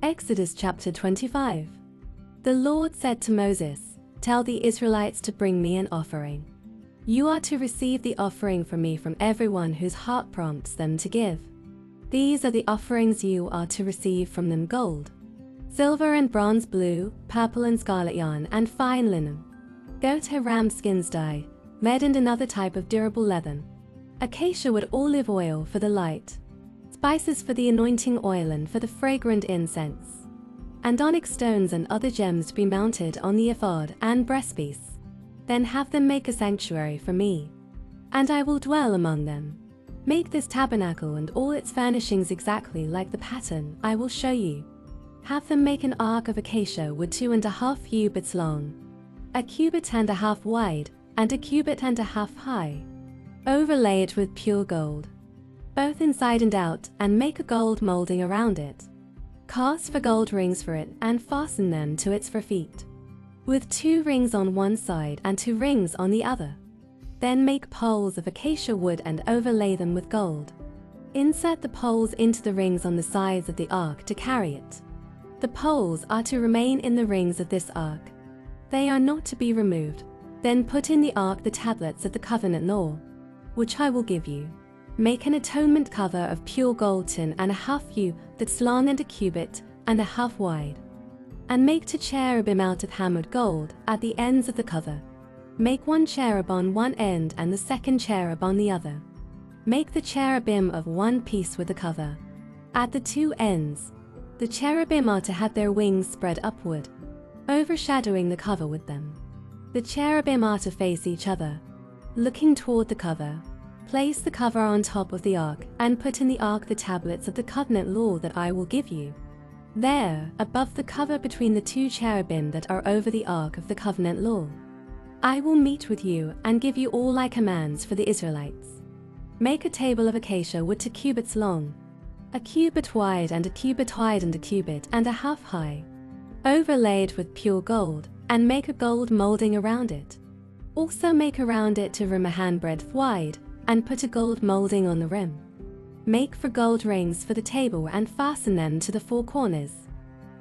Exodus chapter 25. The Lord said to Moses, "Tell the Israelites to bring me an offering. You are to receive the offering from me from everyone whose heart prompts them to give. These are the offerings you are to receive from them: gold, silver and bronze, blue, purple and scarlet yarn, and fine linen, goat hair, ram skins dye, lead and another type of durable leather, acacia wood, olive oil for the light, spices for the anointing oil and for the fragrant incense, and onyx stones and other gems to be mounted on the ephod and breastpiece. Then have them make a sanctuary for me, and I will dwell among them. Make this tabernacle and all its furnishings exactly like the pattern I will show you. Have them make an ark of acacia wood 2.5 cubits long, 1.5 cubits wide, and 1.5 cubits high. Overlay it with pure gold, both inside and out, and make a gold molding around it. Cast for gold rings for it and fasten them to its 4 feet, with 2 rings on one side and 2 rings on the other. Then make poles of acacia wood and overlay them with gold. Insert the poles into the rings on the sides of the ark to carry it. The poles are to remain in the rings of this ark. They are not to be removed. Then put in the ark the tablets of the covenant law, which I will give you. Make an atonement cover of pure gold 10.5 that's long and 1.5 cubits wide. And make 2 cherubim out of hammered gold at the ends of the cover. Make 1 cherub on one end and the 2nd cherub on the other. Make the cherubim of one piece with the cover. At the 2 ends, the cherubim are to have their wings spread upward, overshadowing the cover with them. The cherubim are to face each other, looking toward the cover. Place the cover on top of the ark and put in the ark the tablets of the covenant law that I will give you. There, above the cover between the 2 cherubim that are over the ark of the covenant law, I will meet with you and give you all my commands for the Israelites. Make a table of acacia wood 2 cubits long, 1 cubit wide, and 1 cubit wide, and 1.5 cubits high. Overlay it with pure gold and make a gold molding around it. Also make around it a rim 1 handbreadth wide and put a gold molding on the rim. Make 4 gold rings for the table and fasten them to the 4 corners,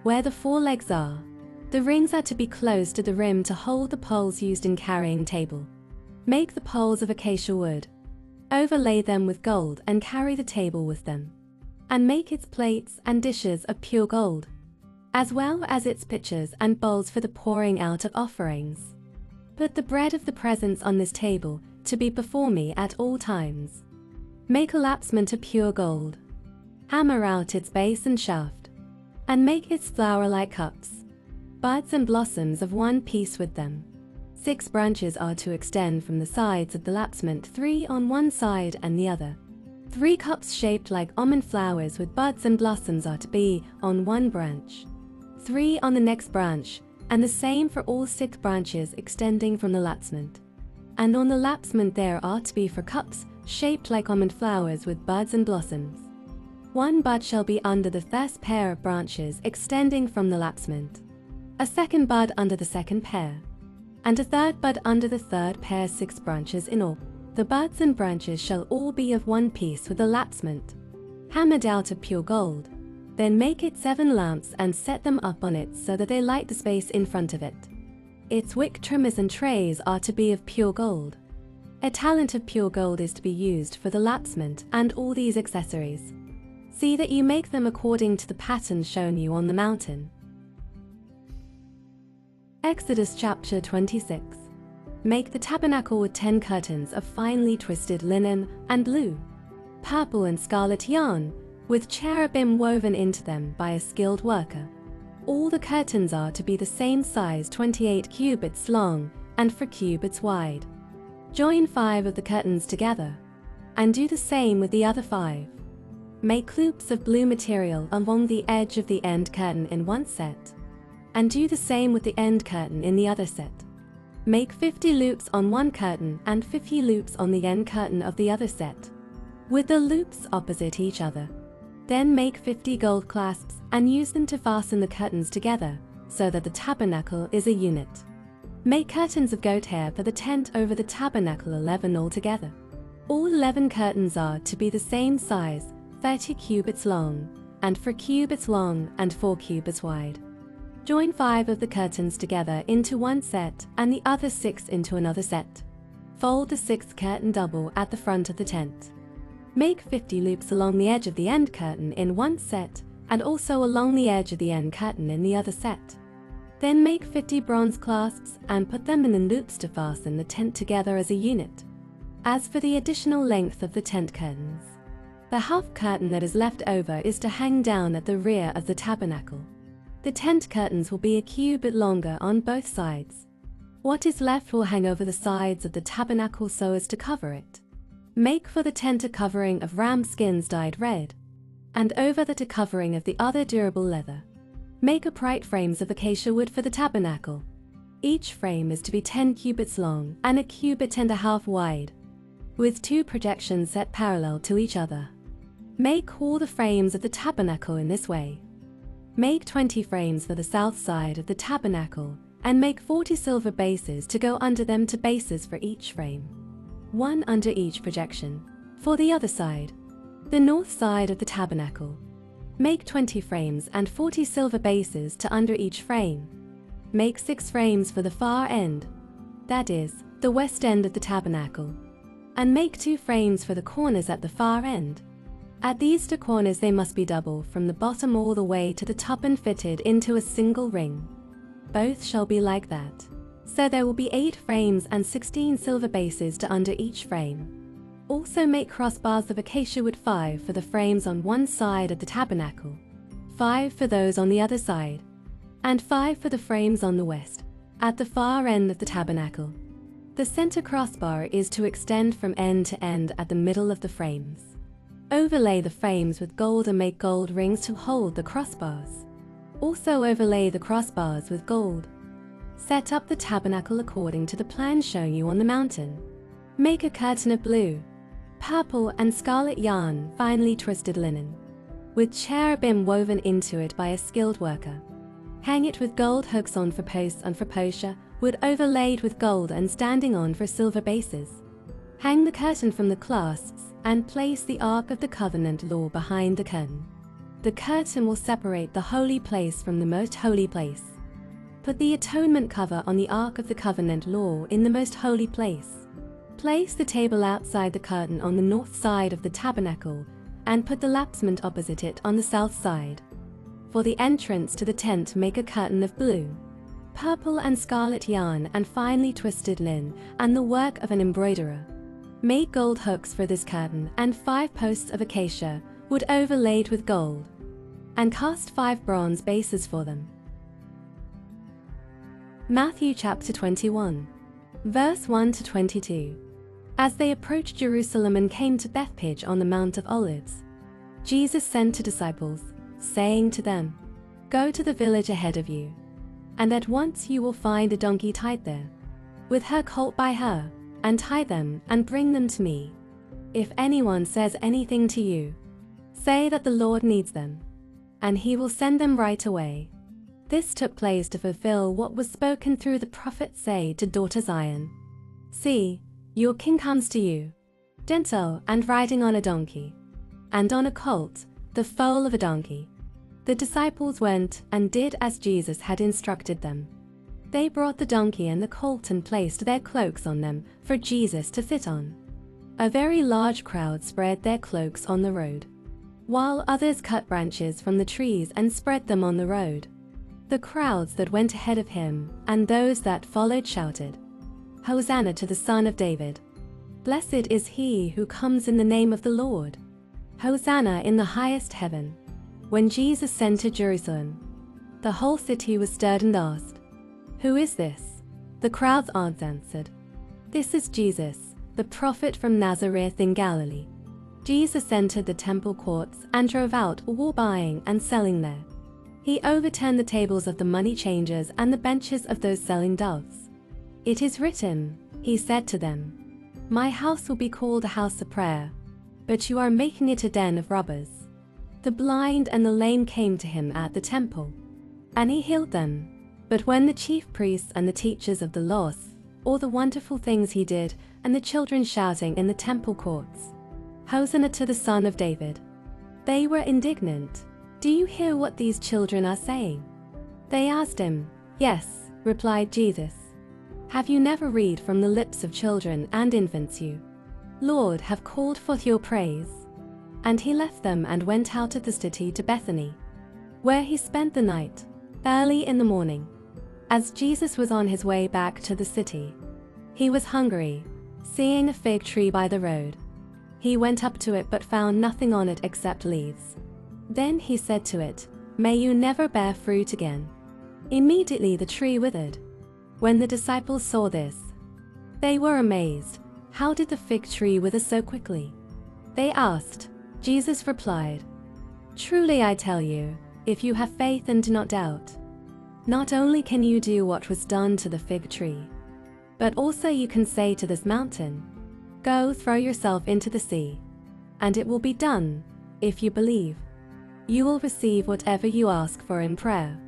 where the 4 legs are. The rings are to be close to the rim to hold the poles used in carrying the table. Make the poles of acacia wood. Overlay them with gold and carry the table with them. And make its plates and dishes of pure gold, as well as its pitchers and bowls for the pouring out of offerings. Put the bread of the presence on this table to be before me at all times. Make a lapsment of pure gold. Hammer out its base and shaft, and make its flower like cups, buds and blossoms of one piece with them. 6 branches are to extend from the sides of the lapsment, 3 on one side and the other. 3 cups shaped like almond flowers with buds and blossoms are to be on one branch, 3 on the next branch, and the same for all 6 branches extending from the lapsment. And on the lapsment there are to be 4 cups shaped like almond flowers with buds and blossoms. 1 bud shall be under the first pair of branches extending from the lapsment, a 2nd bud under the 2nd pair, and a 3rd bud under the 3rd pair, 6 branches in all. The buds and branches shall all be of one piece with the lapsment, hammered out of pure gold. Then make it 7 lamps and set them up on it so that they light the space in front of it. Its wick trimmers and trays are to be of pure gold. A talent of pure gold is to be used for the lapsment and all these accessories. See that you make them according to the pattern shown you on the mountain. Exodus chapter 26. Make the tabernacle with 10 curtains of finely twisted linen and blue, purple and scarlet yarn, with cherubim woven into them by a skilled worker. All the curtains are to be the same size, 28 cubits long and 4 cubits wide. Join 5 of the curtains together, and do the same with the other 5. Make loops of blue material along the edge of the end curtain in one set, and do the same with the end curtain in the other set. Make 50 loops on one curtain and 50 loops on the end curtain of the other set, with the loops opposite each other. Then make 50 gold clasps and use them to fasten the curtains together so that the tabernacle is a unit. Make curtains of goat hair for the tent over the tabernacle, 11 altogether. All 11 curtains are to be the same size, 30 cubits long, and 4 cubits long and 4 cubits wide. Join 5 of the curtains together into one set and the other 6 into another set. Fold the 6th curtain double at the front of the tent. Make 50 loops along the edge of the end curtain in one set and also along the edge of the end curtain in the other set. Then make 50 bronze clasps and put them in the loops to fasten the tent together as a unit. As for the additional length of the tent curtains, the half curtain that is left over is to hang down at the rear of the tabernacle. The tent curtains will be a cubit longer on both sides. What is left will hang over the sides of the tabernacle so as to cover it. Make for the tent a covering of ram skins dyed red, and over that a covering of the other durable leather. Make upright frames of acacia wood for the tabernacle. Each frame is to be 10 cubits long and a cubit and a half wide, with 2 projections set parallel to each other. Make all the frames of the tabernacle in this way. Make 20 frames for the south side of the tabernacle and make 40 silver bases to go under them to bases for each frame, 1 under each projection. For the other side, the north side of the tabernacle, make 20 frames and 40 silver bases to under each frame. Make 6 frames for the far end, that is, the west end of the tabernacle, and make 2 frames for the corners at the far end. At these 2 corners they must be double from the bottom all the way to the top and fitted into a single ring. Both shall be like that. So there will be 8 frames and 16 silver bases to under each frame. Also make crossbars of acacia wood, 5 for the frames on one side of the tabernacle, 5 for those on the other side, and 5 for the frames on the west, at the far end of the tabernacle. The center crossbar is to extend from end to end at the middle of the frames. Overlay the frames with gold and make gold rings to hold the crossbars. Also overlay the crossbars with gold. Set up the tabernacle according to the plan shown you on the mountain. Make a curtain of blue, purple and scarlet yarn, finely twisted linen, with cherubim woven into it by a skilled worker. Hang it with gold hooks on for posts and for posture, wood overlaid with gold and standing on for silver bases. Hang the curtain from the clasps and place the Ark of the Covenant law behind the curtain. The curtain will separate the holy place from the most holy place. Put the atonement cover on the Ark of the Covenant law in the most holy place. Place the table outside the curtain on the north side of the tabernacle and put the lapsment opposite it on the south side. For the entrance to the tent make a curtain of blue, purple and scarlet yarn and finely twisted linen and the work of an embroiderer. Make gold hooks for this curtain and 5 posts of acacia wood overlaid with gold, and cast 5 bronze bases for them. Matthew chapter 21, verse 1 to 22. As they approached Jerusalem and came to Bethphage on the Mount of Olives, Jesus sent 2 disciples, saying to them, "Go to the village ahead of you, and at once you will find a donkey tied there, with her colt by her, and tie them and bring them to me. If anyone says anything to you, say that the Lord needs them, and he will send them right away." This took place to fulfill what was spoken through the prophet, "Say to daughter Zion, see, your king comes to you, gentle and riding on a donkey, and on a colt, the foal of a donkey." The disciples went and did as Jesus had instructed them. They brought the donkey and the colt and placed their cloaks on them for Jesus to sit on. A very large crowd spread their cloaks on the road, while others cut branches from the trees and spread them on the road. The crowds that went ahead of him and those that followed shouted, "Hosanna to the Son of David! Blessed is he who comes in the name of the Lord! Hosanna in the highest heaven!" When Jesus entered Jerusalem, the whole city was stirred and asked, "Who is this?" The crowds answered, "This is Jesus, the prophet from Nazareth in Galilee." Jesus entered the temple courts and drove out all buying and selling there. He overturned the tables of the money changers and the benches of those selling doves. "It is written," he said to them, "My house will be called a house of prayer, but you are making it a den of robbers." The blind and the lame came to him at the temple, and he healed them. But when the chief priests and the teachers of the law saw all the wonderful things he did, and the children shouting in the temple courts, "Hosanna to the Son of David," they were indignant, "Do you hear what these children are saying?" They asked him. "Yes," replied Jesus. "Have you never read from the lips of children and infants you, Lord, have called forth your praise?" And he left them and went out of the city to Bethany, where he spent the night. Early in the morning, as Jesus was on his way back to the city, he was hungry. Seeing a fig tree by the road, he went up to it but found nothing on it except leaves. Then he said to it, "May you never bear fruit again." Immediately the tree withered. When the disciples saw this, they were amazed. "How did the fig tree wither so quickly?" they asked. Jesus replied, "Truly I tell you, if you have faith and do not doubt, not only can you do what was done to the fig tree, but also you can say to this mountain, 'Go throw yourself into the sea,' and it will be done. If you believe, you will receive whatever you ask for in prayer."